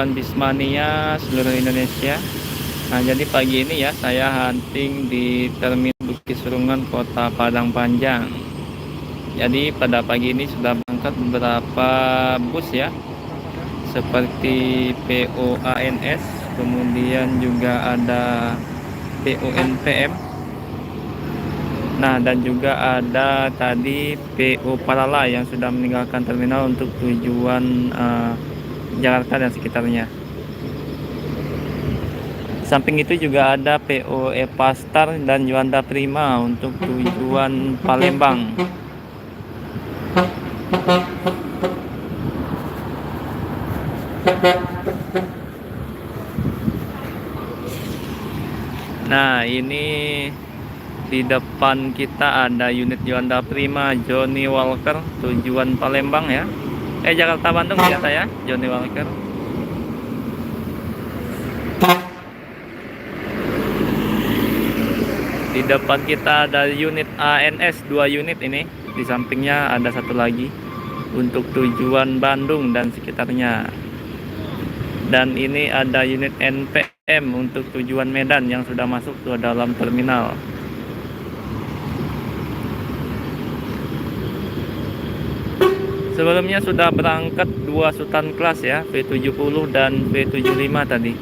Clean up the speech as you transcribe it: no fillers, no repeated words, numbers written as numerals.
Bismania seluruh Indonesia. Nah, jadi pagi ini ya saya hunting di Terminal Bukit Serungan, Kota Padang Panjang. Jadi pada pagi ini sudah berangkat beberapa bus ya, seperti POANS, kemudian juga ada PONPM. Nah, dan juga ada tadi PO Parala yang sudah meninggalkan terminal untuk tujuan Jakarta dan sekitarnya. Samping itu juga ada PO Epastar dan Juanda Prima untuk tujuan Palembang. Nah, ini di depan kita ada unit Juanda Prima Johnny Walker tujuan Palembang ya. Jakarta Bandung ternyata ya, Johnny Walker. Di depan kita ada unit ANS 2 unit ini. Di sampingnya ada satu lagi untuk tujuan Bandung dan sekitarnya. Dan ini ada unit NPM untuk tujuan Medan yang sudah masuk ke dalam terminal. Sebelumnya sudah berangkat 2 Sultan Class ya, V70 dan V75 tadi.